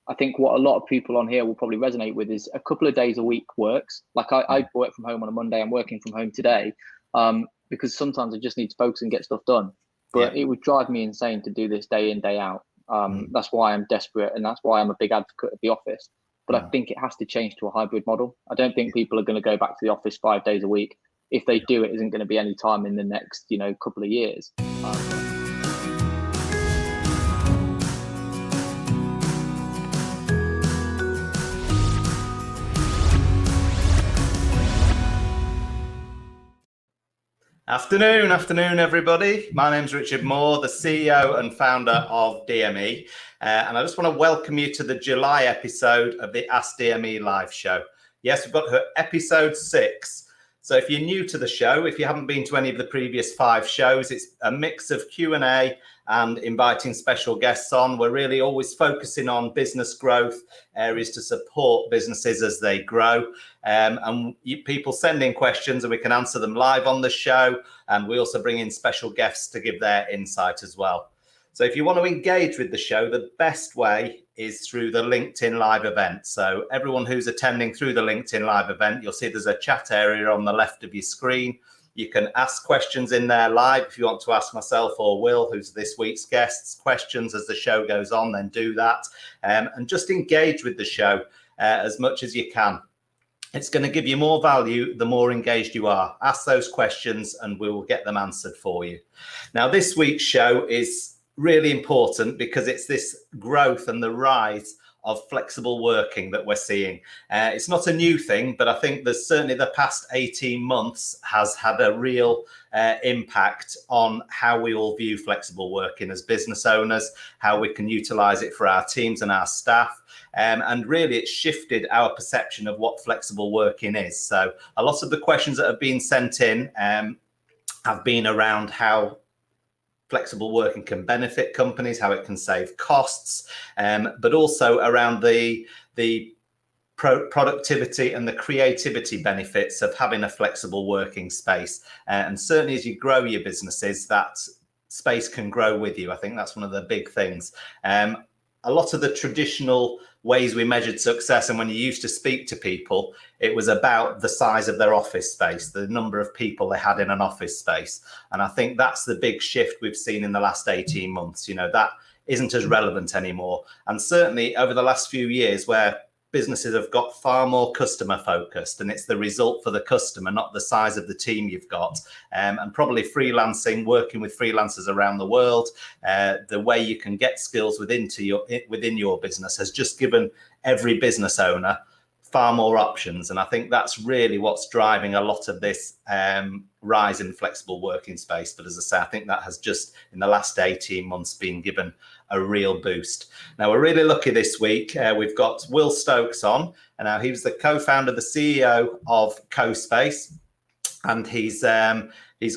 I think what a lot of people on here will probably resonate with is a couple of days a week works. Like I work from home on a Monday. I'm working from home today because sometimes I just need to focus and get stuff done. But it would drive me insane to do this day in, day out. That's why I'm desperate, and that's why I'm a big advocate of the office. But I think it has to change to a hybrid model. I don't think people are going to go back to the office 5 days a week. If they do, it isn't going to be any time in the next, couple of years. Afternoon, everybody. My name's Richard Moore, the CEO and founder of DME. And I just want to welcome you to the July episode of the AskDME live show. Yes, we've got episode 6. So if you're new to the show, if you haven't been to any of the previous 5 shows, it's a mix of Q&A and inviting special guests on. We're really always focusing on business growth, areas to support businesses as they grow. And people send in questions and we can answer them live on the show. And we also bring in special guests to give their insight as well. So if you want to engage with the show, the best way is through the LinkedIn live event. So everyone who's attending through the LinkedIn live event, you'll see there's a chat area on the left of your screen. You can ask questions in there live. If you want to ask myself or Will, who's this week's guests, questions as the show goes on, then do that. And just engage with the show as much as you can. It's going to give you more value the more engaged you are. Ask those questions and we will get them answered for you. Now, this week's show is really important because it's this growth and the rise of flexible working that we're seeing. It's not a new thing, but I think there's certainly the past 18 months has had a real impact on how we all view flexible working as business owners, how we can utilize it for our teams and our staff. And really it's shifted our perception of what flexible working is. So a lot of the questions that have been sent in have been around how flexible working can benefit companies, how it can save costs, but also around the productivity and the creativity benefits of having a flexible working space. And certainly as you grow your businesses, that space can grow with you. I think that's one of the big things. A lot of the traditional ways we measured success, and when you used to speak to people, it was about the size of their office space, the number of people they had in an office space. And I think that's the big shift we've seen in the last 18 months. That isn't as relevant anymore. And certainly over the last few years where businesses have got far more customer focused, and it's the result for the customer, not the size of the team you've got. And probably freelancing, working with freelancers around the world, the way you can get skills within your business has just given every business owner far more options. And I think that's really what's driving a lot of this rise in flexible working space. But as I say, I think that has just in the last 18 months been given a real boost. Now, we're really lucky this week. We've got Will Stokes on, and now he's the co-founder, the CEO of CoSpace. And he's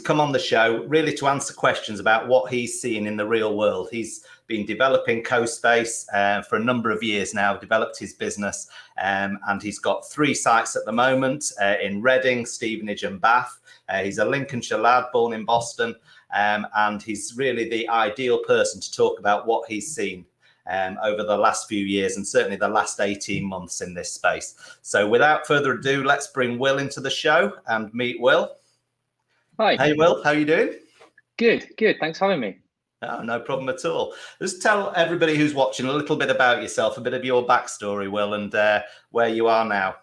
come on the show really to answer questions about what he's seeing in the real world. He's been developing CoSpace for a number of years now, developed his business, and he's got 3 sites at the moment in Reading, Stevenage and Bath. He's a Lincolnshire lad born in Boston, and he's really the ideal person to talk about what he's seen over the last few years and certainly the last 18 months in this space. So without further ado, let's bring Will into the show and meet Will. Hi. Hey, Will, how are you doing? Good. Thanks for having me. Oh, no problem at all. Just tell everybody who's watching a little bit about yourself, a bit of your backstory, Will, and where you are now.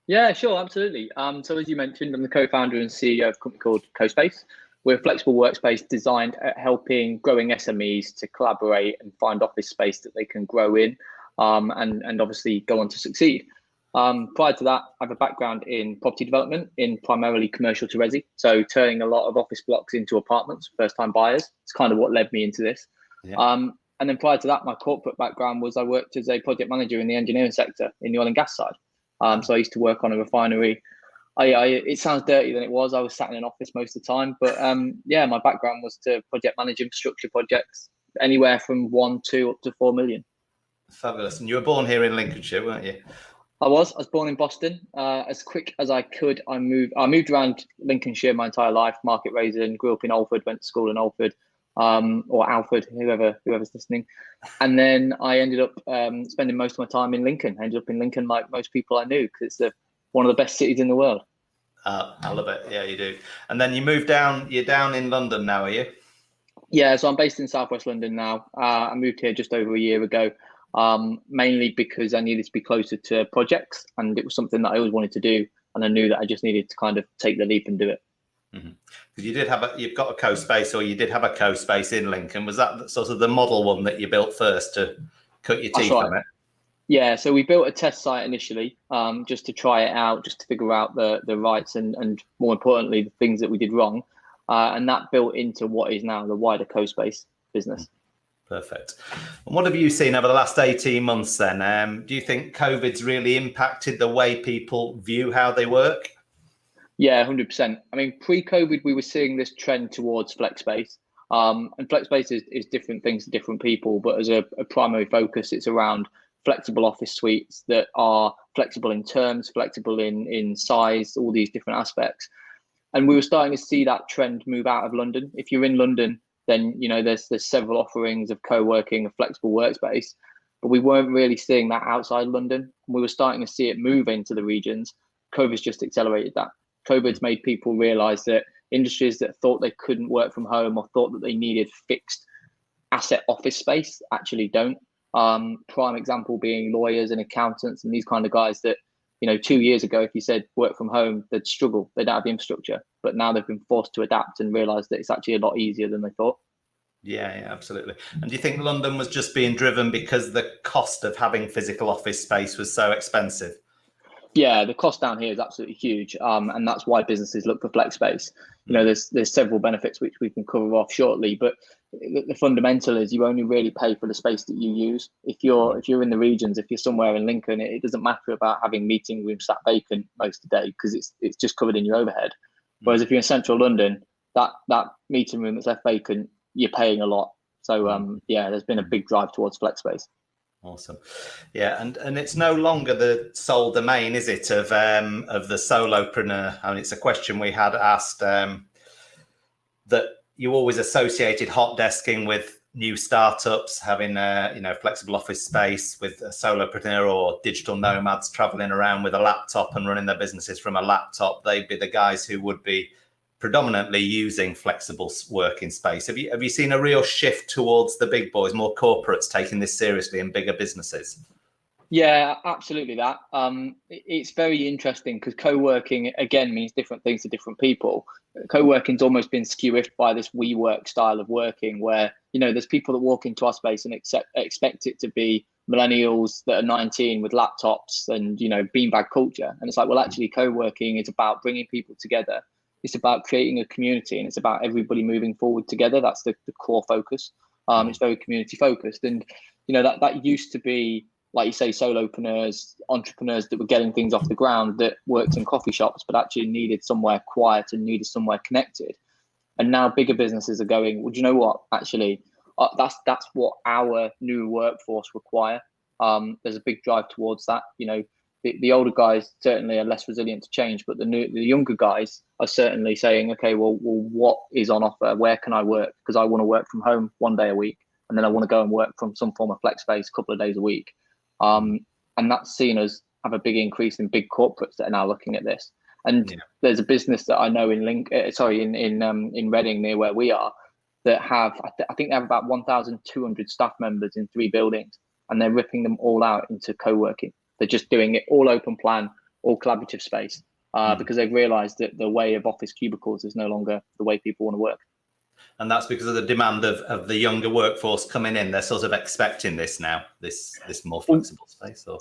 Yeah, sure, absolutely. So as you mentioned, I'm the co-founder and CEO of a company called CoSpace. We're a flexible workspace designed at helping growing SMEs to collaborate and find office space that they can grow in and obviously go on to succeed. Prior to that, I have a background in property development in primarily commercial to resi. So turning a lot of office blocks into apartments, first time buyers. It's kind of what led me into this. Yeah. And then prior to that, my corporate background was I worked as a project manager in the engineering sector in the oil and gas side. So I used to work on a refinery. It sounds dirtier than it was. I was sat in an office most of the time, but yeah, my background was to project manage infrastructure projects, anywhere from 1, 2 up to 4 million. Fabulous. And you were born here in Lincolnshire, weren't you? I was born in Boston. As quick as I could, I moved around Lincolnshire my entire life, market raising, grew up in Alford, went to school in Alford. or Alfred, whoever's listening. And then I ended up spending most of my time in Lincoln. I ended up in Lincoln like most people I knew, because it's one of the best cities in the world. I love it. Yeah, you do. And then you moved down. You're down in London now, are you? Yeah, so I'm based in Southwest London now. I moved here just over a year ago, mainly because I needed to be closer to projects, and it was something that I always wanted to do, and I knew that I just needed to kind of take the leap and do it. Because you've got a CoSpace, or you did have a CoSpace in Lincoln. Was that sort of the model one that you built first to cut your teeth on it? Yeah, so we built a test site initially, just to try it out, just to figure out the rights and more importantly, the things that we did wrong. And that built into what is now the wider CoSpace business. Perfect. And what have you seen over the last 18 months then? Do you think COVID's really impacted the way people view how they work? Yeah, 100%. I mean, pre-COVID, we were seeing this trend towards flex space. And flex space is different things to different people, but as a primary focus, it's around flexible office suites that are flexible in terms, flexible in size, all these different aspects. And we were starting to see that trend move out of London. If you're in London, then there's several offerings of co-working, of flexible workspace, but we weren't really seeing that outside London. We were starting to see it move into the regions. COVID's just accelerated that. COVID's made people realize that industries that thought they couldn't work from home or thought that they needed fixed asset office space actually don't. Prime example being lawyers and accountants and these kind of guys that 2 years ago, if you said work from home, they'd struggle. They'd have the infrastructure. But now they've been forced to adapt and realize that it's actually a lot easier than they thought. Yeah, absolutely. And do you think London was just being driven because the cost of having physical office space was so expensive? Yeah, the cost down here is absolutely huge. And that's why businesses look for flex space. There's several benefits which we can cover off shortly, but the fundamental is you only really pay for the space that you use. If you're in the regions, if you're somewhere in Lincoln, it doesn't matter about having meeting rooms sat vacant most of the day because it's just covered in your overhead. Whereas if you're in central London, that meeting room that's left vacant, you're paying a lot. So there's been a big drive towards flex space. Awesome. Yeah, and it's no longer the sole domain, is it, of the solopreneur? I mean, it's a question we had asked that you always associated hot desking with new startups having flexible office space, with a solopreneur or digital nomads traveling around with a laptop and running their businesses from a laptop. They'd be the guys who would be predominantly using flexible working space. Have you seen a real shift towards the big boys, more corporates taking this seriously in bigger businesses? Yeah, absolutely that. It's very interesting because co-working, again, means different things to different people. Co-working's almost been skewered by this WeWork style of working where, there's people that walk into our space and expect it to be millennials that are 19 with laptops and, beanbag culture. And it's like, well, actually co-working is about bringing people together. It's about creating a community and it's about everybody moving forward together. That's the core focus. It's very community focused. And, that used to be, like you say, solopreneurs, entrepreneurs that were getting things off the ground that worked in coffee shops, but actually needed somewhere quiet and needed somewhere connected. And now bigger businesses are going, well, do you know what? Actually, that's what our new workforce require. There's a big drive towards that. The older guys certainly are less resilient to change, but the younger guys are certainly saying, okay, well, what is on offer? Where can I work? Because I want to work from home 1 day a week, and then I want to go and work from some form of flex space a couple of days a week. And that's seen as have a big increase in big corporates that are now looking at this. And there's a business that I know in Reading near where we are that have, I think they have about 1,200 staff members in 3 buildings, and they're ripping them all out into co-working. They're just doing it all open plan, all collaborative space, because they've realized that the way of office cubicles is no longer the way people want to work. And that's because of the demand of the younger workforce coming in. They're sort of expecting this now, this more flexible space. Or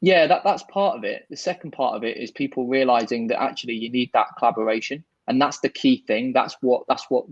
yeah, that's part of it. The second part of it is people realizing that actually you need that collaboration. And that's the key thing. That's what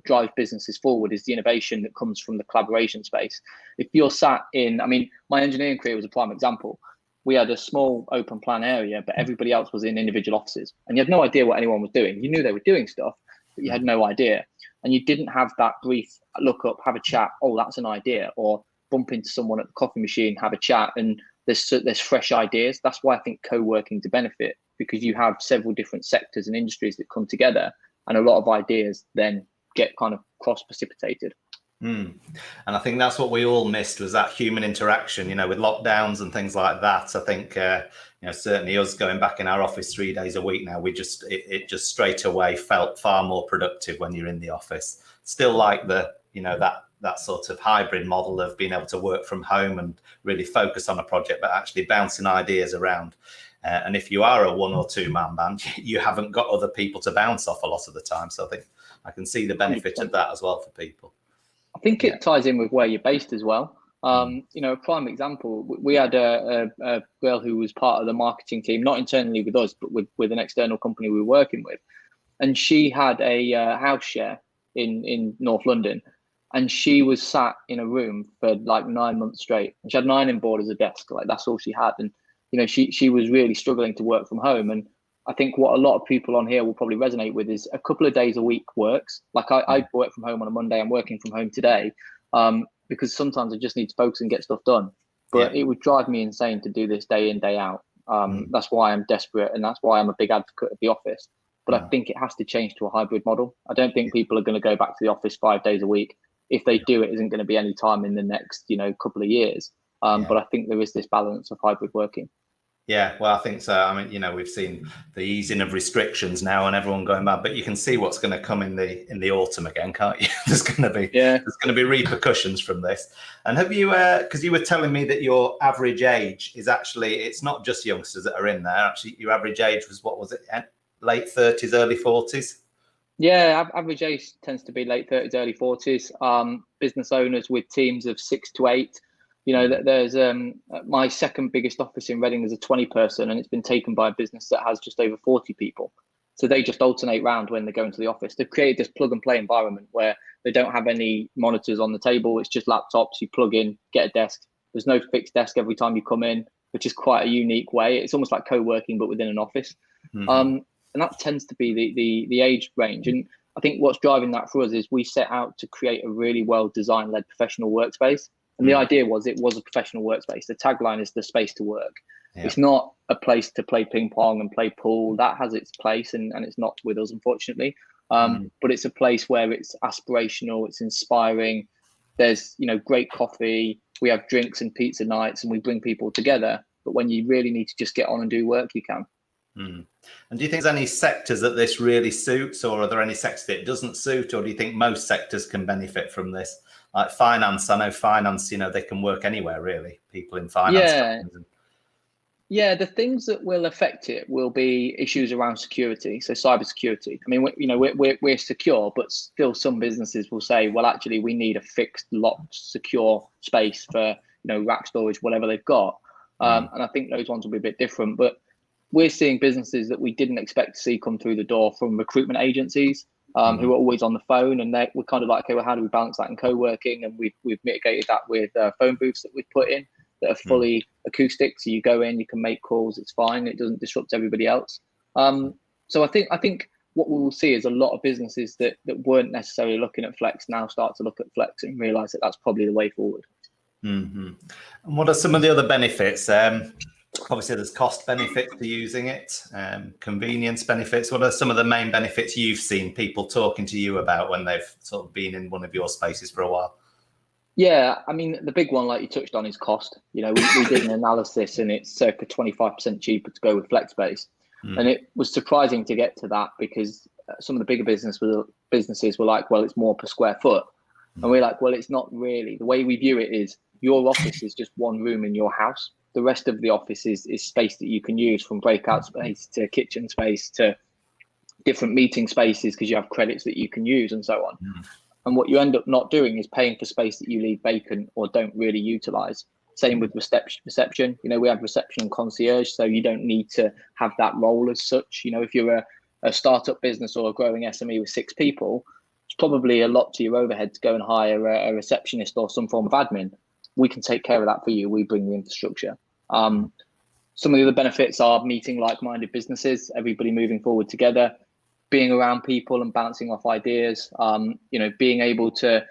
drives businesses forward, is the innovation that comes from the collaboration space. If you're sat in, my engineering career was a prime example. We had a small open plan area, but everybody else was in individual offices. And you had no idea what anyone was doing. You knew they were doing stuff, but you had no idea. And you didn't have that brief look up, have a chat, oh, that's an idea, or bump into someone at the coffee machine, have a chat, and there's fresh ideas. That's why I think co-working's a benefit, because you have several different sectors and industries that come together, and a lot of ideas then get kind of cross-precipitated. And I think that's what we all missed, was that human interaction, with lockdowns and things like that. I think, certainly us going back in our office 3 days a week now, it just straight away felt far more productive when you're in the office. Still like that sort of hybrid model of being able to work from home and really focus on a project, but actually bouncing ideas around. And if you are a 1 or 2 man band, you haven't got other people to bounce off a lot of the time. So I think I can see the benefit 100%. Of that as well for people. I think it ties in with where you're based as well. A prime example, we had a girl who was part of the marketing team, not internally with us, but with an external company we were working with. And she had a house share in North London. And she was sat in a room for like 9 months straight. And she had 9 in board as a desk. Like, that's all she had. And, she was really struggling to work from home. And I think what a lot of people on here will probably resonate with is a couple of days a week works. Like I work from home on a Monday. I'm working from home today because sometimes I just need to focus and get stuff done. But it would drive me insane to do this day in, day out. That's why I'm desperate, and that's why I'm a big advocate of the office. But I think it has to change to a hybrid model. I don't think people are going to go back to the office 5 days a week. If they do, it isn't going to be any time in the next, couple of years. But I think there is this balance of hybrid working. Yeah, well, I think so. I mean, we've seen the easing of restrictions now and everyone going back, but you can see what's going to come in the autumn again, can't you? There's going to be repercussions from this. And have you, because you were telling me that your average age is actually, it's not just youngsters that are in there. Actually, your average age was, what was it, late 30s, early 40s? Yeah, average age tends to be late 30s, early 40s. Business owners with teams of 6 to 8. There's my second biggest office in Reading is a 20 person, and it's been taken by a business that has just over 40 people. So they just alternate round when they go into the office. They've created this plug and play environment where they don't have any monitors on the table. It's just laptops. You plug in, get a desk. There's no fixed desk every time you come in, which is quite a unique way. It's almost like co-working, but within an office. And that tends to be the age range. And I think what's driving that for us is we set out to create a really well-designed led professional workspace. And the idea was it was a professional workspace. The tagline is the space to work. Yeah. It's not a place to play ping pong and play pool. That has its place, and it's not with us, unfortunately. But it's a place where it's aspirational, it's inspiring. There's, great coffee. We have drinks and pizza nights, and we bring people together. But when you really need to just get on and do work, you can. And do you think there's any sectors that this really suits, or are there any sectors that it doesn't suit, or do you think most sectors can benefit from this? Like finance, I know finance, they can work anywhere really. People in finance. Yeah, the things that will affect it will be issues around security, so cybersecurity. I mean, we're secure, but still some businesses will say, well, actually, we need a fixed, locked, secure space for rack storage, whatever they've got. And I think those ones will be a bit different. But we're seeing businesses that we didn't expect to see come through the door from recruitment agencies. Who are always on the phone, and we're kind of like, okay, well, how do we balance that in co-working? And we've mitigated that with phone booths that we've put in that are fully acoustic. So you go in, you can make calls, it's fine. It doesn't disrupt everybody else. So I think what we will see is a lot of businesses that weren't necessarily looking at flex now start to look at flex and realize that that's probably the way forward. And what are some of the other benefits? Obviously, there's cost benefits to using it, convenience benefits. What are some of the main benefits you've seen people talking to you about when they've sort of been in one of your spaces for a while? Yeah, I mean, the big one, like you touched on, is cost. We did an analysis, and it's circa 25% cheaper to go with FlexSpace. And it was surprising to get to that because some of the bigger businesses were like, well, it's more per square foot. And we're like, well, it's not really. The way we view it is your office is just one room in your house. The rest of the office is space that you can use, from breakout space to kitchen space to different meeting spaces, because you have credits that you can use and so on. And what you end up not doing is paying for space that you leave vacant or don't really utilize. Same with reception. We have reception and concierge, so you don't need to have that role as such. If you're a startup business or a growing SME with 6 people, it's probably a lot to your overhead to go and hire a receptionist or some form of admin. We can take care of that for you. We bring the infrastructure. Some of the other benefits are meeting like-minded businesses, everybody moving forward together, being around people and bouncing off ideas, being able to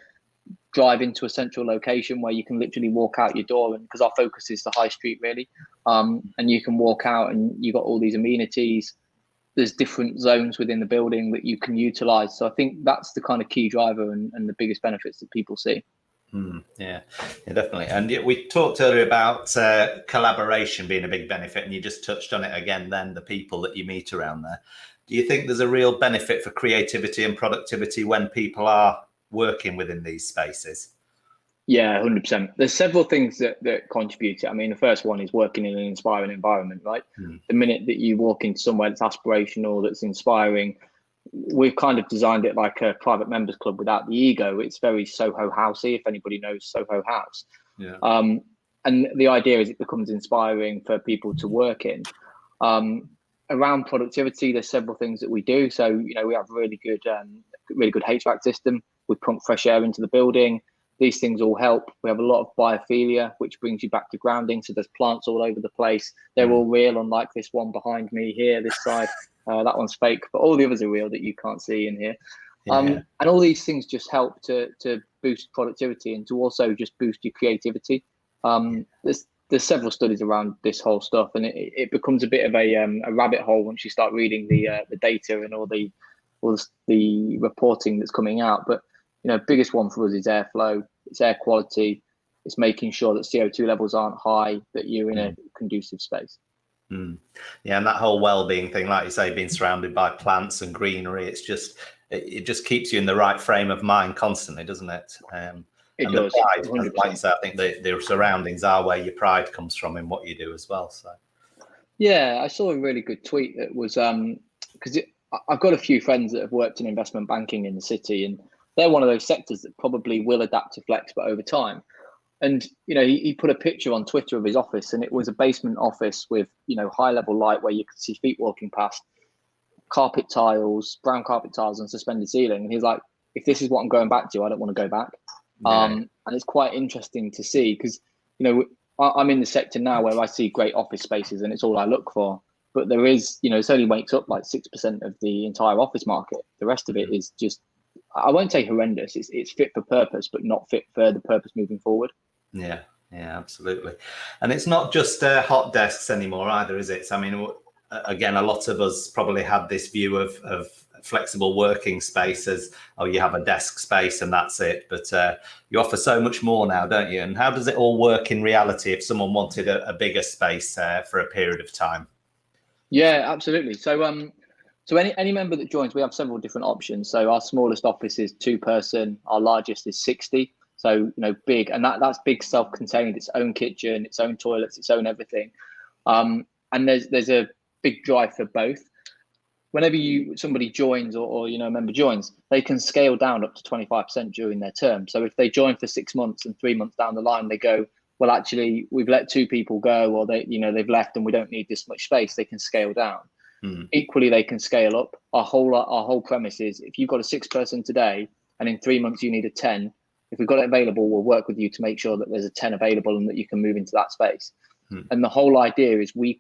drive into a central location where you can literally walk out your door, and because our focus is the high street really, and you can walk out and you've got all these amenities. there's different zones within the building that you can utilize. So I think that's the kind of key driver and the biggest benefits that people see. Yeah, definitely. And we talked earlier about collaboration being a big benefit, and you just touched on it again then, the people that you meet around there. Do you think there's a real benefit for creativity and productivity when people are working within these spaces? Yeah, 100%. There's several things that contribute. I mean, the first one is working in an inspiring environment, right? The minute that you walk into somewhere that's aspirational, that's inspiring, we've kind of designed it like a private members club without the ego. It's very Soho Housey, if anybody knows Soho House. Yeah. And the idea is it becomes inspiring for people to work in. Around productivity, there's several things that we do. So, we have a really good HVAC system. We pump fresh air into the building. These things all help. We have a lot of biophilia, which brings you back to grounding. So there's plants all over the place. They're all real, unlike this one behind me here, this side. That one's fake, but all the others are real that you can't see in here. And all these things just help to boost productivity and to also just boost your creativity. There's several studies around this whole stuff, and it becomes a bit of a rabbit hole once you start reading the data and all the reporting that's coming out. But biggest one for us is airflow, it's air quality, it's making sure that CO2 levels aren't high, that you're in a conducive space. Yeah, and that whole well-being thing, like you say, being surrounded by plants and greenery, it just keeps you in the right frame of mind constantly, doesn't it? It and does. The pride, like you say, I think the surroundings are where your pride comes from in what you do as well. So, yeah, I saw a really good tweet that was because I've got a few friends that have worked in investment banking in the city, and they're one of those sectors that probably will adapt to flex, but over time. And he put a picture on Twitter of his office, and it was a basement office with high level light where you could see feet walking past, carpet tiles, brown carpet tiles, and suspended ceiling. And he's like, if this is what I'm going back to, I don't want to go back. And it's quite interesting to see because I'm in the sector now where I see great office spaces, and it's all I look for. But there is, it only makes up like 6% of the entire office market. The rest of it is just, I won't say horrendous. It's fit for purpose, but not fit for the purpose moving forward. Yeah, absolutely. And it's not just hot desks anymore either, is it? So, I mean, again, a lot of us probably had this view of flexible working spaces. Oh, you have a desk space and that's it. But you offer so much more now, don't you? And how does it all work in reality if someone wanted a bigger space for a period of time? Yeah, absolutely. So any member that joins, we have several different options. So our smallest office is 2-person. Our largest is 60. So, big, and that's big, self-contained, its own kitchen, its own toilets, its own everything. And there's a big drive for both. Whenever somebody joins or a member joins, they can scale down up to 25% during their term. So if they join for 6 months and 3 months down the line, they go, well, actually, we've let 2 people go, or they've left and we don't need this much space. They can scale down. Equally, they can scale up. Our whole premise is if you've got a 6-person today and in 3 months you need a 10, if we've got it available, we'll work with you to make sure that there's a 10 available and that you can move into that space. And the whole idea is we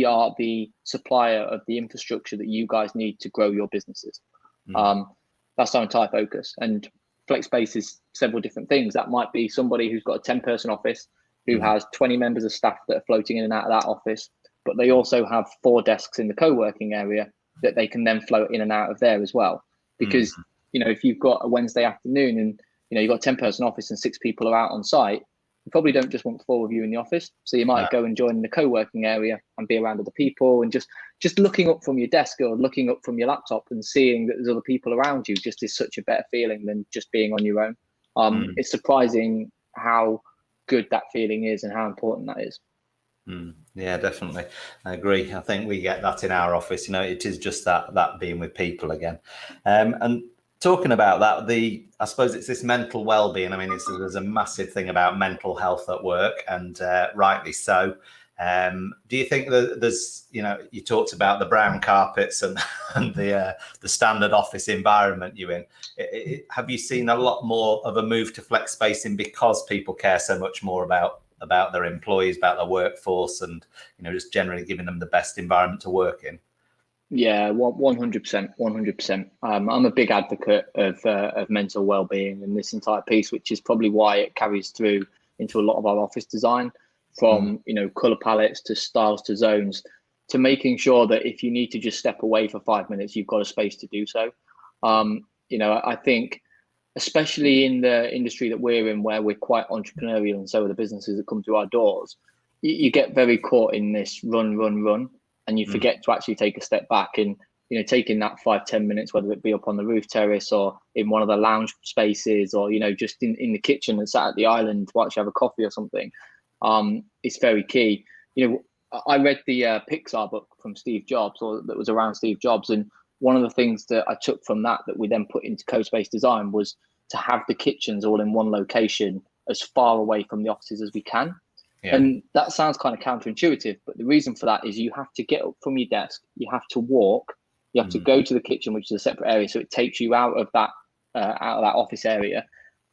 are the supplier of the infrastructure that you guys need to grow your businesses. That's our entire focus. And FlexSpace is several different things. That might be somebody who's got a 10-person office who has 20 members of staff that are floating in and out of that office, but they also have 4 desks in the co-working area that they can then float in and out of there as well. Because if you've got a Wednesday afternoon and you've got a 10-person office and 6 people are out on site, you probably don't just want 4 of you in the office. So you might go and join the co-working area and be around other people, and just looking up from your desk or looking up from your laptop and seeing that there's other people around you just is such a better feeling than just being on your own. It's surprising how good that feeling is and how important that is. Yeah, definitely. I agree. I think we get that in our office. It is just that being with people again. And talking about that, I suppose it's this mental well-being. I mean, there's a massive thing about mental health at work, and rightly so. Do you think that there's, you talked about the brown carpets and the standard office environment you're in. Have you seen a lot more of a move to flex spacing because people care so much more about their employees, about their workforce, and just generally giving them the best environment to work in? Yeah, 100%. I'm a big advocate of mental well-being and this entire piece, which is probably why it carries through into a lot of our office design, from color palettes to styles to zones. to making sure that if you need to just step away for 5 minutes, you've got a space to do so. I think, especially in the industry that we're in, where we're quite entrepreneurial and so are the businesses that come through our doors, you get very caught in this run, and you forget to actually take a step back and, taking that 5-10 minutes, whether it be up on the roof terrace or in one of the lounge spaces or, just in the kitchen and sat at the island to actually have a coffee or something. It's very key. I read the Pixar book from Steve Jobs, or that was around Steve Jobs. And one of the things that I took from that we then put into CoSpace design was to have the kitchens all in one location as far away from the offices as we can. Yeah. And that sounds kind of counterintuitive, but the reason for that is you have to get up from your desk, you have to walk, you have to go to the kitchen, which is a separate area. So it takes you out of that office area.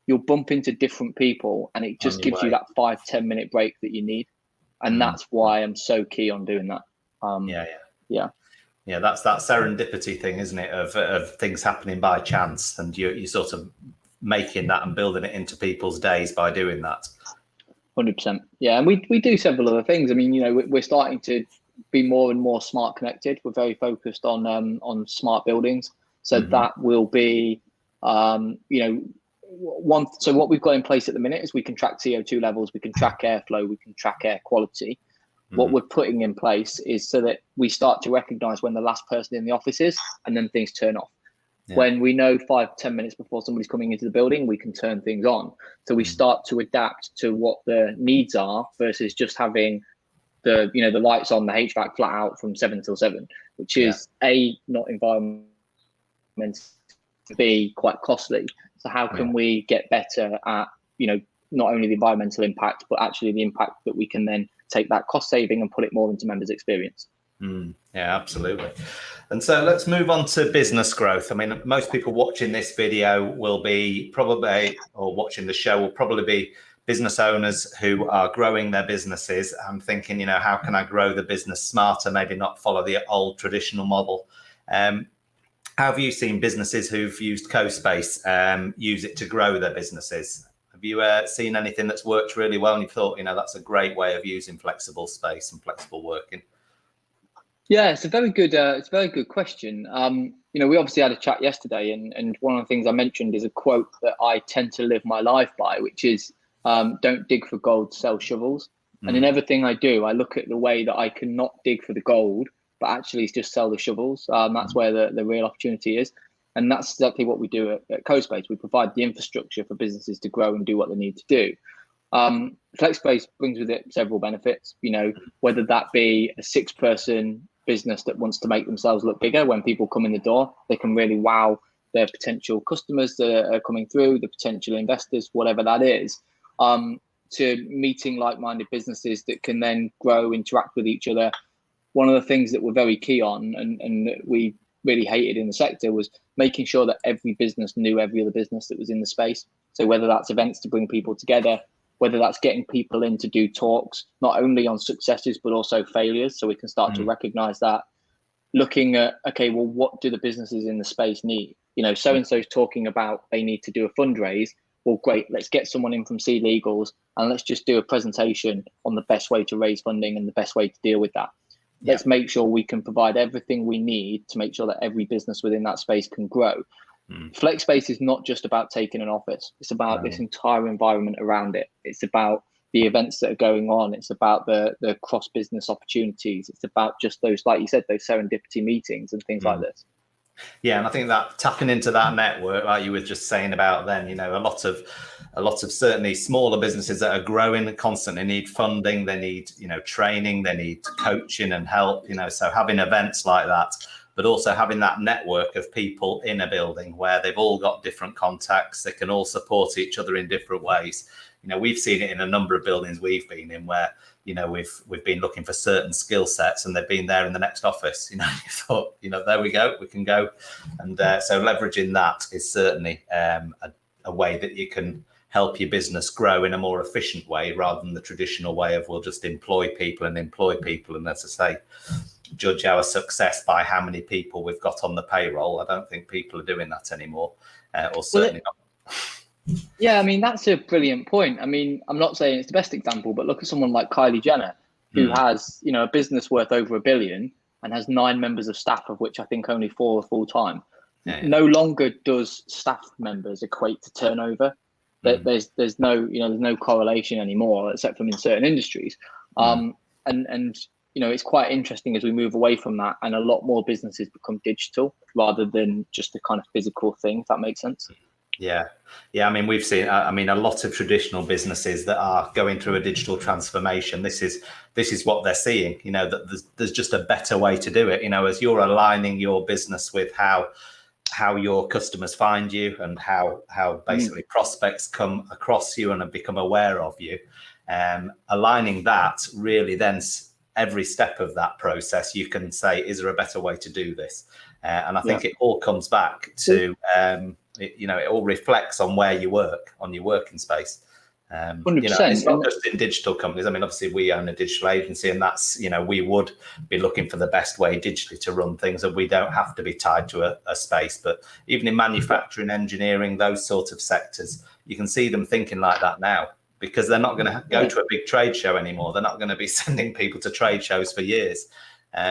You'll bump into different people and it just gives you that 5-10 minute break that you need. And that's why I'm so key on doing that. Yeah, that's that serendipity thing, isn't it? Of things happening by chance, and you sort of making that and building it into people's days by doing that. 100%. Yeah, and we do several other things. I mean, we're starting to be more and more smart connected. We're very focused on smart buildings. So that will be, So what we've got in place at the minute is we can track CO2 levels, we can track airflow, we can track air quality. What we're putting in place is so that we start to recognize when the last person in the office is, and then things turn off. Yeah. When we know 5-10 minutes before somebody's coming into the building, we can turn things on. So we start to adapt to what the needs are versus just having the lights on, the HVAC flat out from 7 till 7, which is A, not environmental, B, quite costly. So how can we get better at, not only the environmental impact, but actually the impact that we can then take that cost saving and put it more into members' experience? Yeah, absolutely. And so let's move on to business growth. I mean, most people watching this video will be watching the show will probably be business owners who are growing their businesses and thinking, how can I grow the business smarter, maybe not follow the old traditional model. How have you seen businesses who've used CoSpace use it to grow their businesses? Have you seen anything that's worked really well and you thought, that's a great way of using flexible space and flexible working? Yeah, it's a very good question. We obviously had a chat yesterday, and one of the things I mentioned is a quote that I tend to live my life by, which is don't dig for gold, sell shovels. And in everything I do, I look at the way that I can not dig for the gold, but actually just sell the shovels. That's where the real opportunity is. And that's exactly what we do at CoSpace. We provide the infrastructure for businesses to grow and do what they need to do. FlexSpace brings with it several benefits, whether that be a 6-person business that wants to make themselves look bigger. When people come in the door, they can really wow their potential customers that are coming through, the potential investors, whatever that is, to meeting like-minded businesses that can then grow, interact with each other. One of the things that we're very key on and we really hated in the sector was making sure that every business knew every other business that was in the space. So whether that's events to bring people together, whether that's getting people in to do talks, not only on successes, but also failures. So we can start to recognize that, looking at, okay, well, what do the businesses in the space need? So-and-so's talking about they need to do a fundraise. Well, great, let's get someone in from C Legals and let's just do a presentation on the best way to raise funding and the best way to deal with that. Yeah. Let's make sure we can provide everything we need to make sure that every business within that space can grow. FlexSpace is not just about taking an office. It's about this entire environment around it. It's about the events that are going on. It's about the cross-business opportunities. It's about just those, like you said, those serendipity meetings and things like this. Yeah, and I think that tapping into that network, like you were just saying about then, a lot of certainly smaller businesses that are growing constantly need funding. They need, training. They need coaching and help. So having events like that, but also having that network of people in a building where they've all got different contacts, they can all support each other in different ways. We've seen it in a number of buildings we've been in where, we've been looking for certain skill sets and they've been there in the next office. You thought, there we go, we can go. And so leveraging that is certainly a way that you can help your business grow in a more efficient way rather than the traditional way of we'll just employ people. And as I say, judge our success by how many people we've got on the payroll. I don't think people are doing that anymore, or certainly not. Yeah, I mean, that's a brilliant point. I mean, I'm not saying it's the best example, but look at someone like Kylie Jenner. who has, a business worth over $1 billion and has 9 members of staff, of which I think only 4 are full time. No longer does staff members equate to turnover. There's no correlation anymore, except from in certain industries. And it's quite interesting as we move away from that, and a lot more businesses become digital rather than just a kind of physical thing, if that makes sense. Yeah. I mean, we've seen, a lot of traditional businesses that are going through a digital transformation. This is what they're seeing, that there's just a better way to do it. As you're aligning your business with how your customers find you and how basically prospects come across you and have become aware of you, aligning that really then every step of that process, you can say, is there a better way to do this? And I think it all comes back to, it all reflects on where you work, on your working space. 100%. It's not just in digital companies. I mean, obviously we own a digital agency, and that's, we would be looking for the best way digitally to run things, and we don't have to be tied to a space. But even in manufacturing, engineering, those sorts of sectors, you can see them thinking like that now, because they're not going to go to a big trade show anymore. They're not going to be sending people to trade shows for years,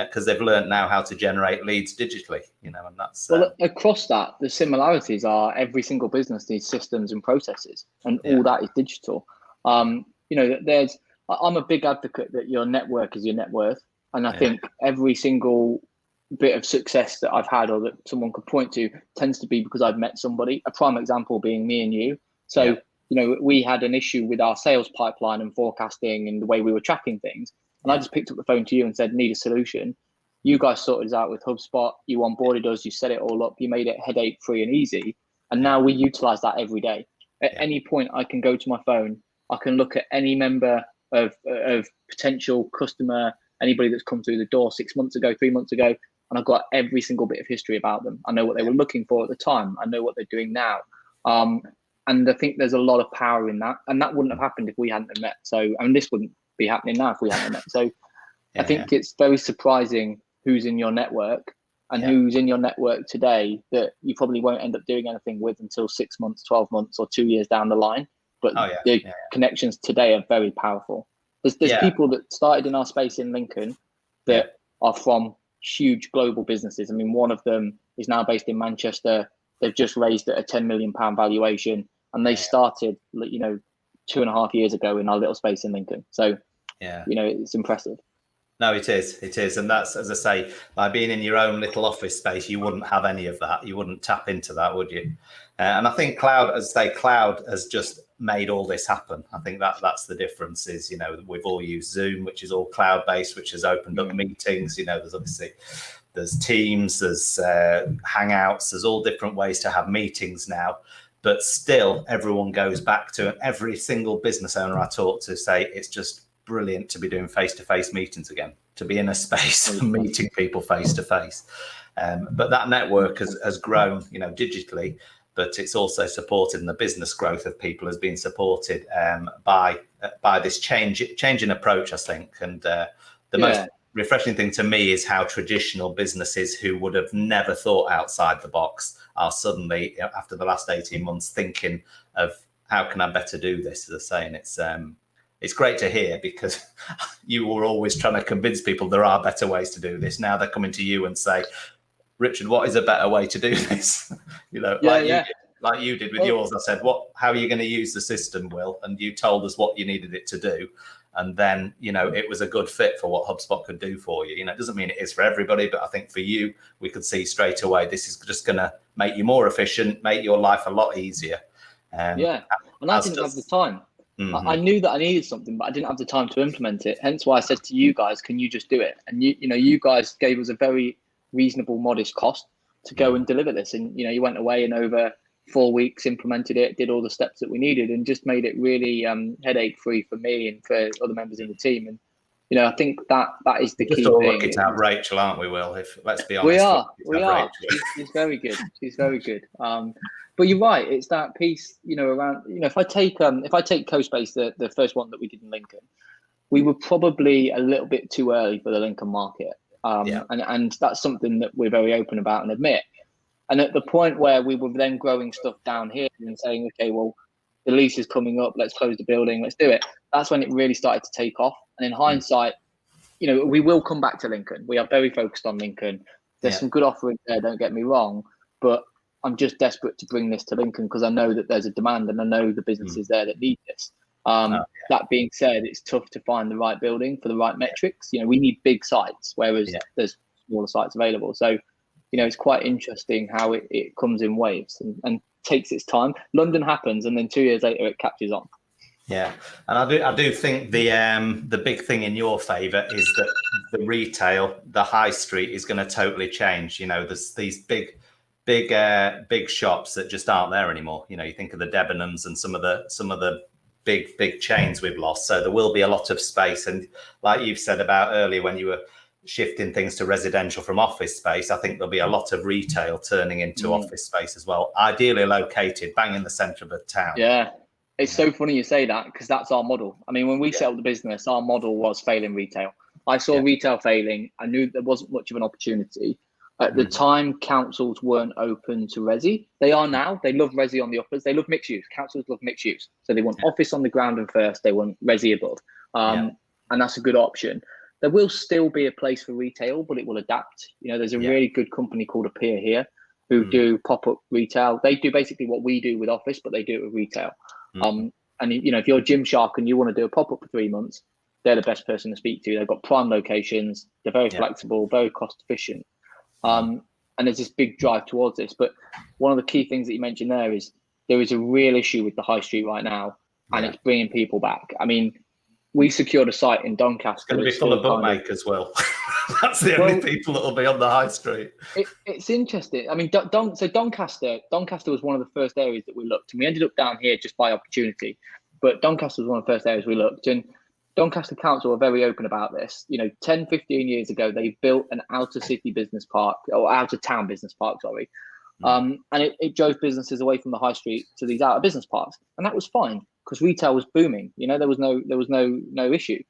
because they've learned now how to generate leads digitally, and that's... Well, across that, the similarities are every single business needs systems and processes, and all that is digital. I'm a big advocate that your network is your net worth. And I think every single bit of success that I've had or that someone could point to tends to be because I've met somebody, a prime example being me and you. So, we had an issue with our sales pipeline and forecasting and the way we were tracking things. And I just picked up the phone to you and said, need a solution. You guys sorted us out with HubSpot. You onboarded us. You set it all up. You made it headache free and easy. And now we utilize that every day. At any point, I can go to my phone. I can look at any member of potential customer, anybody that's come through the door 6 months ago, 3 months ago, and I've got every single bit of history about them. I know what they were looking for at the time. I know what they're doing now. And I think there's a lot of power in that. And that wouldn't have happened if we hadn't met. So, this wouldn't be happening now if we hadn't met. So I think it's very surprising who's in your network and who's in your network today that you probably won't end up doing anything with until 6 months, 12 months, or 2 years down the line. But the connections today are very powerful. There's people that started in our space in Lincoln that are from huge global businesses. I mean, one of them is now based in Manchester. They've just raised at a £10 million valuation, and they started, 2.5 years ago in our little space in Lincoln. So, it's impressive. No, it is. And that's, as I say, by being in your own little office space, you wouldn't have any of that. You wouldn't tap into that, would you? And I think cloud has just made all this happen. I think that's the difference is, we've all used Zoom, which is all cloud-based, which has opened up meetings. There's Teams, there's Hangouts, there's all different ways to have meetings now. But still, everyone goes back to, and every single business owner I talk to say it's just brilliant to be doing face-to-face meetings again, to be in a space and meeting people face-to-face. But that network has grown, digitally, but it's also supported, and the business growth of people has been supported by this change in approach, I think. And the most refreshing thing to me is how traditional businesses who would have never thought outside the box are suddenly, after the last 18 months, thinking of how can I better do this, as I say. And it's great to hear, because you were always trying to convince people there are better ways to do this. Now they're coming to you and say, Richard, what is a better way to do this? Like you did with yours. I said, how are you going to use the system, Will? And you told us what you needed it to do. And then, it was a good fit for what HubSpot could do for you. It doesn't mean it is for everybody, but I think for you, we could see straight away, this is just going to make you more efficient, make your life a lot easier. And I didn't have the time. I knew that I needed something, but I didn't have the time to implement it. Hence why I said to you guys, can you just do it? And you guys gave us a very reasonable, modest cost to go and deliver this. And, you went away and over 4 weeks implemented it, did all the steps that we needed, and just made it really headache free for me and for other members in the team. And, I think that is the key thing. We're looking at Rachel, aren't we, Will? Let's be honest. We are. She's very good. She's very good. But you're right. It's that piece, around, if I take CoSpace, the first one that we did in Lincoln, we were probably a little bit too early for the Lincoln market. And that's something that we're very open about and admit. And at the point where we were then growing stuff down here and saying, okay, well, the lease is coming up, let's close the building, let's do it. That's when it really started to take off. And in hindsight, we will come back to Lincoln. We are very focused on Lincoln. There's some good offerings there, don't get me wrong, but I'm just desperate to bring this to Lincoln because I know that there's a demand and I know the businesses there that need this. That being said, it's tough to find the right building for the right metrics. We need big sites, whereas there's smaller sites available. So, it's quite interesting how it comes in waves and takes its time. London happens, and then 2 years later it catches on. Yeah, and I do think the big thing in your favour is that the retail, the high street, is going to totally change. There's these big shops that just aren't there anymore. You think of the Debenhams and some of the big chains we've lost. So there will be a lot of space, and like you've said about earlier when you were shifting things to residential from office space, I think there'll be a lot of retail turning into office space as well, ideally located bang in the centre of a town. Yeah. It's so funny you say that because that's our model. I mean, when we set up the business, our model was failing retail. I saw retail failing. I knew there wasn't much of an opportunity. At the time, councils weren't open to resi. They are now. They love resi on the uppers. They love mixed use. Councils love mixed use. So they want office on the ground and first. They want resi above. And that's a good option. There will still be a place for retail, but it will adapt. There's a really good company called Appear here who do pop-up retail. They do basically what we do with office, but they do it with retail. And if you're Gymshark and you want to do a pop-up for 3 months, they're the best person to speak to. They've got prime locations. They're very flexible, very cost efficient. And there's this big drive towards this. But one of the key things that you mentioned there is a real issue with the high street right now, and it's bringing people back. I mean, we secured a site in Doncaster. It's going to be full of bookmakers. Well, that's the only people that will be on the high street. It's interesting. I mean, Doncaster was one of the first areas that we looked, and we ended up down here just by opportunity. But Doncaster was one of the first areas we looked, and Doncaster Council are very open about this. 10, 15 years ago, they built an outer city business park, or outer town business park, sorry. And it drove businesses away from the high street to these outer business parks, and that was fine because retail was booming. There was no issue.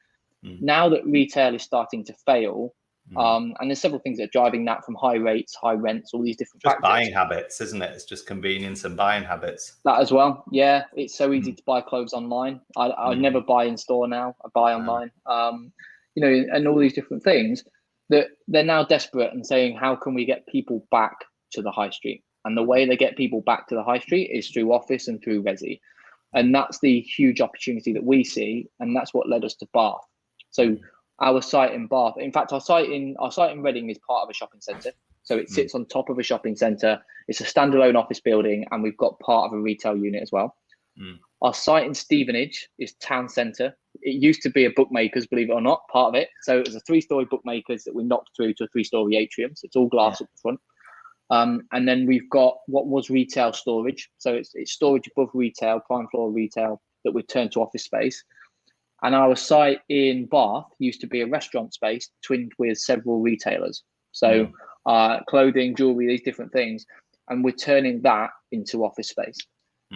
Now that retail is starting to fail, and there's several things that are driving that, from high rates, high rents, all these different factors. Buying habits, isn't it? It's just convenience and buying habits. That as well. Yeah, it's so easy to buy clothes online. I never buy in store now. I buy online. And all these different things that they're now desperate and saying, how can we get people back to the high street? And the way they get people back to the high street is through office and through resi. And that's the huge opportunity that we see. And that's what led us to Bath. So our site in Bath, in fact, our site in Reading is part of a shopping centre. So it sits on top of a shopping centre. It's a standalone office building, and we've got part of a retail unit as well. Our site in Stevenage is town centre. It used to be a bookmakers, believe it or not, part of it. So it was a 3-story bookmakers that we knocked through to a 3-story atrium. So it's all glass up the front. And then we've got what was retail storage. So it's storage above retail, prime floor retail, that we've turned to office space. And our site in Bath used to be a restaurant space twinned with several retailers. So clothing, jewelry, these different things. And we're turning that into office space.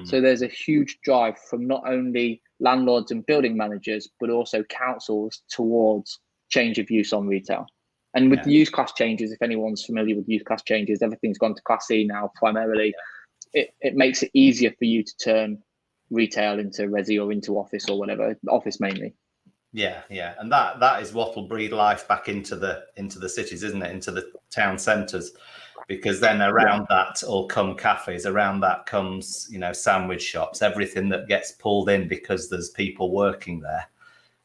So there's a huge drive from not only landlords and building managers, but also councils towards change of use on retail. And with the use class changes, if anyone's familiar with use class changes, everything's gone to Class C now primarily. It makes it easier for you to turn retail into resi or into office or whatever, office mainly. Yeah, and that is what will breathe life back into the cities, isn't it? Into the town centres, because then around that all come cafes, around that comes sandwich shops, everything that gets pulled in because there's people working there,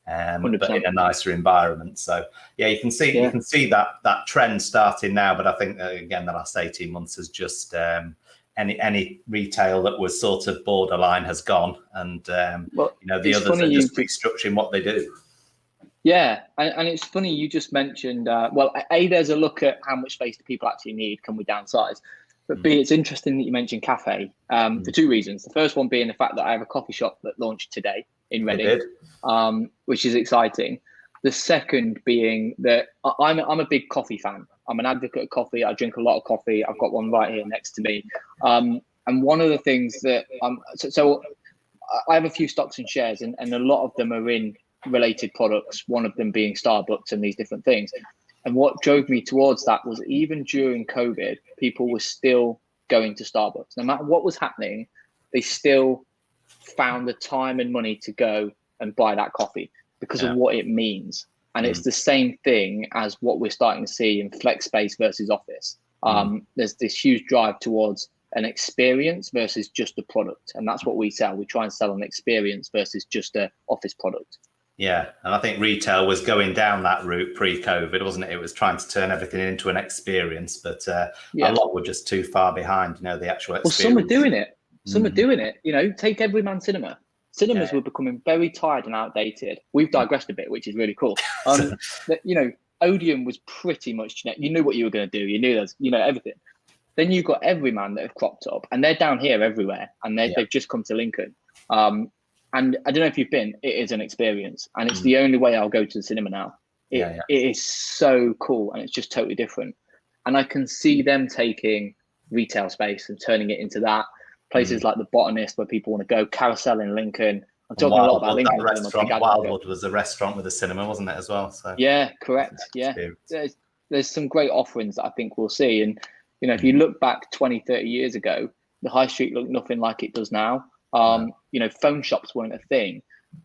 but in a nicer environment. So you can see that trend starting now. But I think again the last 18 months has just any retail that was sort of borderline has gone, and the others are just restructuring what they do. Yeah, and it's funny you just mentioned. There's a look at how much space do people actually need? Can we downsize? But B, it's interesting that you mentioned cafe for 2 reasons. The first one being the fact that I have a coffee shop that launched today in Reading, which is exciting. The second being that I'm a big coffee fan. I'm an advocate of coffee. I drink a lot of coffee. I've got one right here next to me. And one of the things that so I have a few stocks and shares, and a lot of them are in related products, one of them being Starbucks and these different things. And what drove me towards that was even during COVID, people were still going to Starbucks. No matter what was happening, they still found the time and money to go and buy that coffee because of what it means. And it's the same thing as what we're starting to see in flex space versus office. There's this huge drive towards an experience versus just a product. And that's what we sell. We try and sell an experience versus just a office product. Yeah, and I think retail was going down that route pre-COVID, wasn't it? It was trying to turn everything into an experience, but a lot were just too far behind, the actual experience. Well, some are doing it. Some are doing it. Take Everyman Cinema. Cinemas were becoming very tired and outdated. We've digressed a bit, which is really cool. Odeon was pretty much, you knew what you were going to do. You knew there's, everything. Then you've got Everyman that have cropped up, and they're down here everywhere, and they've just come to Lincoln. And I don't know if you've been, it is an experience, and it's the only way I'll go to the cinema now. It is so cool, and it's just totally different. And I can see them taking retail space and turning it into that. Places like the Botanist, where people want to go, Carousel in Lincoln. I'm talking a lot about Lincoln. Wildwood was a restaurant with a cinema, wasn't it, as well? So yeah, correct. Yeah, there's some great offerings that I think we'll see. And if you look back 20, 30 years ago, the high street looked nothing like it does now. Phone shops weren't a thing,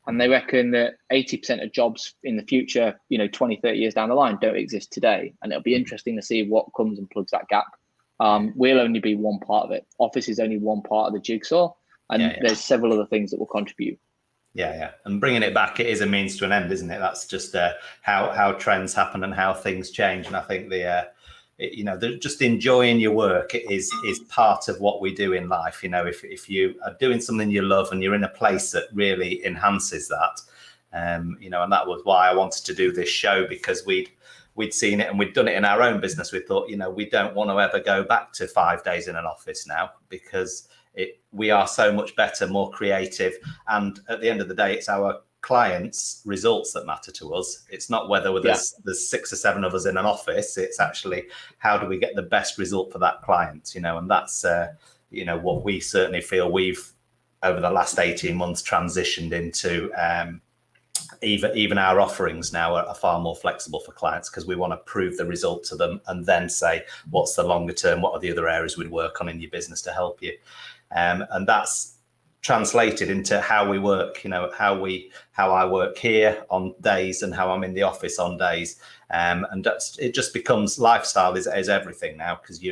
and they reckon that 80% of jobs in the future, 20, 30 years down the line, don't exist today. And it'll be interesting to see what comes and plugs that gap. We'll only be one part of it. Office is only one part of the jigsaw, and there's several other things that will contribute. Yeah. And bringing it back, it is a means to an end, isn't it? That's just how trends happen and how things change. And I think just enjoying your work is part of what we do in life. If you are doing something you love and you're in a place that really enhances that, and that was why I wanted to do this show, because we'd seen it and we'd done it in our own business. We thought, we don't want to ever go back to 5 days in an office now, because we are so much better, more creative. And at the end of the day, it's our clients' results that matter to us. It's not whether there's 6 or 7 of us in an office. It's actually, how do we get the best result for that client? And that's, what we certainly feel we've, over the last 18 months, transitioned into. Even our offerings now are far more flexible for clients, because we want to prove the result to them and then say, what's the longer term? What are the other areas we'd work on in your business to help you? And that's translated into how we work, how I work here on days and how I'm in the office on days. And it just becomes lifestyle is everything now, because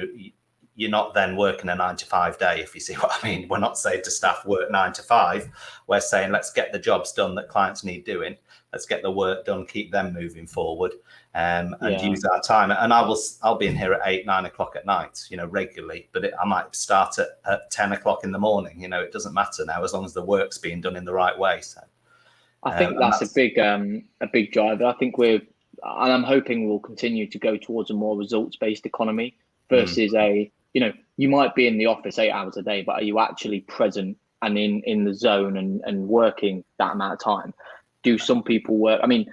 you're not then working a 9 to 5 day, if you see what I mean. We're not saying to staff work 9 to 5. We're saying, let's get the jobs done that clients need doing. Let's get the work done, keep them moving forward, and use our time. And I'll be in here at 8, 9 o'clock at night, regularly, but I might start at 10 o'clock in the morning. It doesn't matter now, as long as the work's being done in the right way. So I think that's a big driver. I think and I'm hoping we'll continue to go towards a more results-based economy versus you might be in the office 8 hours a day, but are you actually present and in the zone and working that amount of time? Do some people work? I mean,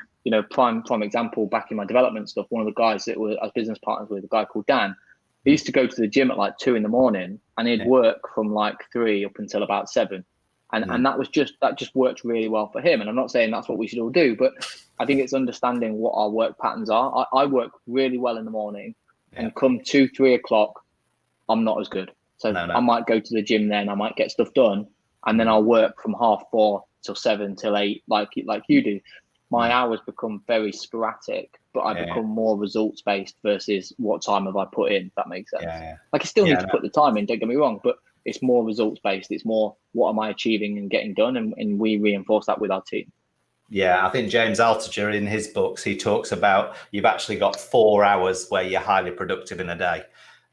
prime example, back in my development stuff, one of the guys that I was business partners with, a guy called Dan, he used to go to the gym at like 2 a.m, and he'd work from like 3 up until about 7. And that just worked really well for him. And I'm not saying that's what we should all do, but I think it's understanding what our work patterns are. I work really well in the morning, and come 2, 3 o'clock, I'm not as good. So I might go to the gym then, I might get stuff done, and then I'll work from 4:30 till 7 till 8, like you do. My hours become very sporadic, but I become more results based versus what time have I put in, if that makes sense. Like I still need to put the time in, don't get me wrong, but it's more results based. It's more, what am I achieving and getting done? And we reinforce that with our team. Yeah, I think James Altucher in his books, he talks about you've actually got 4 hours where you're highly productive in a day.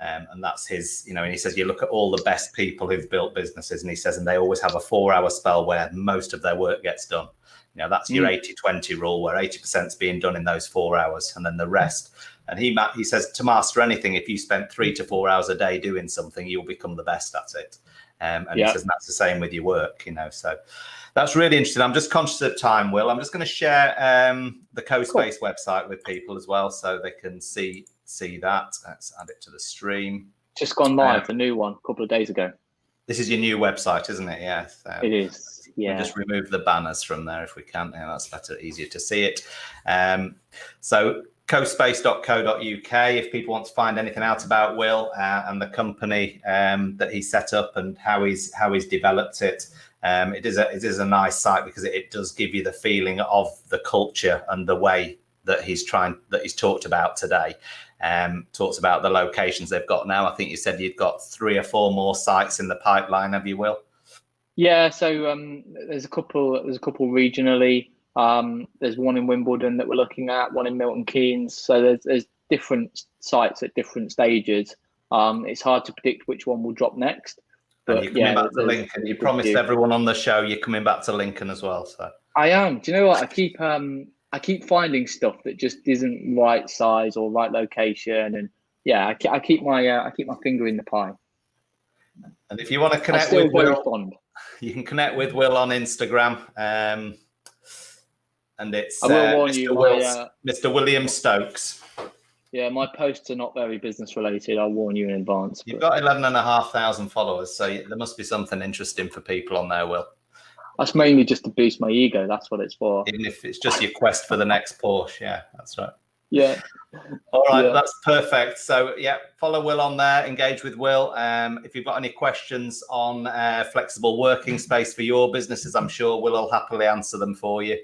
And that's his, and he says, you look at all the best people who've built businesses, and he says, and they always have a 4-hour spell where most of their work gets done. That's your 80-20 rule, where 80% is being done in those 4 hours, and then the rest. And he says, to master anything, if you spent 3 to 4 hours a day doing something, you'll become the best at it. And he says, and that's the same with your work, so that's really interesting. I'm just conscious of time, Will. I'm just going to share the CoSpace website with people as well, so they can see that. Let's add it to the stream. Just gone live, the new one, a couple of days ago. This is your new website, isn't it? Yeah. It is. Yeah. We'll just remove the banners from there if we can. Yeah, that's better, easier to see it. So CoSpace.co.uk, if people want to find anything out about Will and the company that he set up and how he's developed it. It is a nice site, because it does give you the feeling of the culture and the way that he's talked about today. Talks about the locations they've got now. I think you said you'd got 3 or 4 more sites in the pipeline, have you, Will? Yeah, so there's a couple regionally. There's one in Wimbledon that we're looking at, one in Milton Keynes. So there's different sites at different stages. It's hard to predict which one will drop next. But you're coming back to Lincoln. You promised everyone on the show you're coming back to Lincoln as well. So I am. Do you know what? I keep finding stuff that just isn't right size or right location, and yeah, I keep my finger in the pie. And if you want to connect with Will, you can connect with Will on Instagram. And it's Mr. William Stokes. Yeah, my posts are not very business related. I'll warn you in advance. You've got 11,500 followers, so there must be something interesting for people on there, Will. That's mainly just to boost my ego. That's what it's for. Even if it's just your quest for the next Porsche. Yeah, that's right. Yeah. All right, That's perfect. So yeah, follow Will on there, engage with Will. If you've got any questions on flexible working space for your businesses, I'm sure Will will happily answer them for you.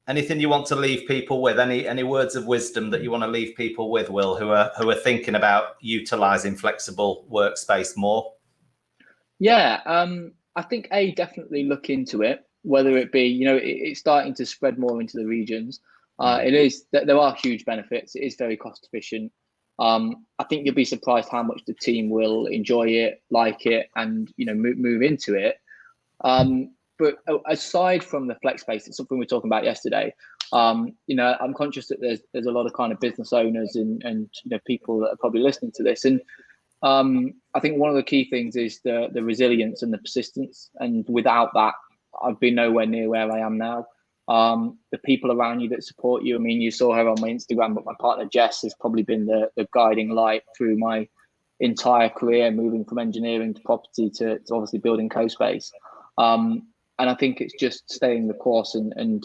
Anything you want to leave people with, any words of wisdom that you want to leave people with, Will, who are thinking about utilizing flexible workspace more? Yeah, I think definitely look into it. Whether it be, it's starting to spread more into the regions. There are huge benefits. It is very cost efficient. I think you'll be surprised how much the team will enjoy it, like it, and move into it. But aside from the flex space, it's something we were talking about yesterday. I'm conscious that there's a lot of kind of business owners and people that are probably listening to this, and I think one of the key things is the resilience and the persistence. And without that, I've been nowhere near where I am now. The people around you that support you. I mean, you saw her on my Instagram, but my partner Jess has probably been the guiding light through my entire career, moving from engineering to property to obviously building CoSpace. And I think it's just staying the course and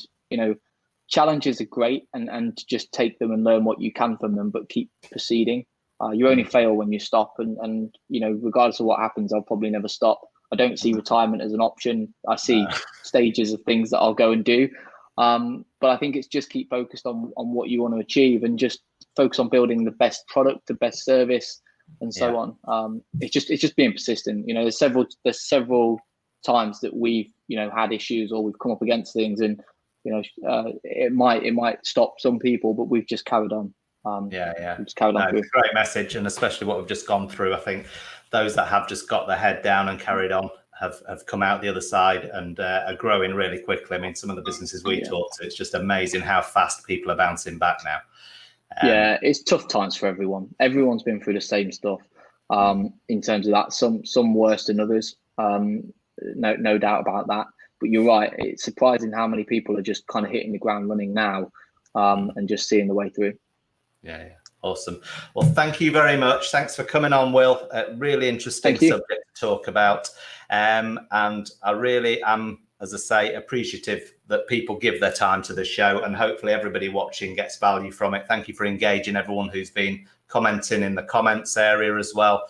challenges are great and just take them and learn what you can from them, but keep proceeding. You only fail when you stop, and regardless of what happens, I'll probably never stop. I don't see retirement as an option. I see stages of things that I'll go and do. But I think it's just keep focused on what you want to achieve and just focus on building the best product, the best service, and so on. It's just being persistent. There's several times that we've had issues or we've come up against things, and it might stop some people, but we've just carried on. Just carried on. It's a great message, and especially what we've just gone through. I think those that have just got their head down and carried on have come out the other side and are growing really quickly. I mean, some of the businesses we talk to, it's just amazing how fast people are bouncing back now. It's tough times for everyone. Everyone's been through the same stuff in terms of that. Some worse than others. No doubt about that. But you're right. It's surprising how many people are just kind of hitting the ground running now and just seeing the way through. Yeah. Awesome. Well, thank you very much. Thanks for coming on, Will. Really interesting subject to talk about. And I really am, as I say, appreciative that people give their time to the show, and hopefully everybody watching gets value from it. Thank you for engaging everyone who's been commenting in the comments area as well.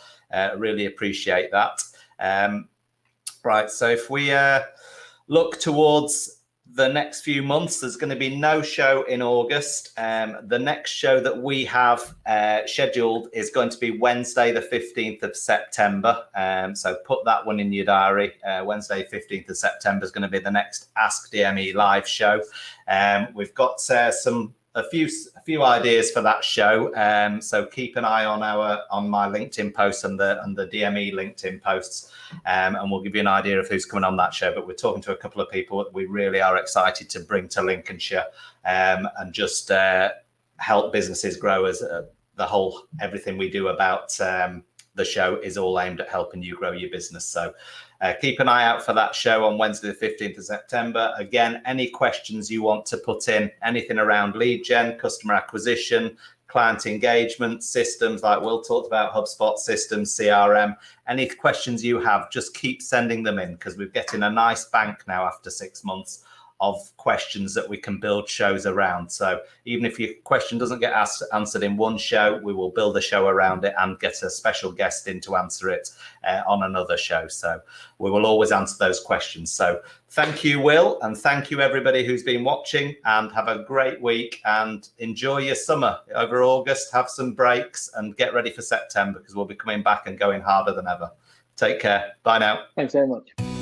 Really appreciate that. Right. So if we look towards the next few months, there's going to be no show in August. The next show that we have scheduled is going to be Wednesday, the 15th of September. So put that one in your diary. Wednesday, 15th of September is going to be the next AskDME live show. We've got a few ideas for that show. So keep an eye on my LinkedIn posts and the DME LinkedIn posts, and we'll give you an idea of who's coming on that show. But we're talking to a couple of people that we really are excited to bring to Lincolnshire, and just help businesses grow. As everything we do about the show is all aimed at helping you grow your business. So keep an eye out for that show on Wednesday, the 15th of September. Again, any questions you want to put in, anything around lead gen, customer acquisition, client engagement, systems like Will talked about, HubSpot systems, CRM, any questions you have, just keep sending them in, because we're getting a nice bank now after 6 months of questions that we can build shows around. So even if your question doesn't get answered in one show, we will build a show around it and get a special guest in to answer it on another show. So we will always answer those questions. So thank you, Will, and thank you everybody who's been watching, and have a great week and enjoy your summer over August. Have some breaks and get ready for September, because we'll be coming back and going harder than ever. Take care. Bye now. Thanks very much.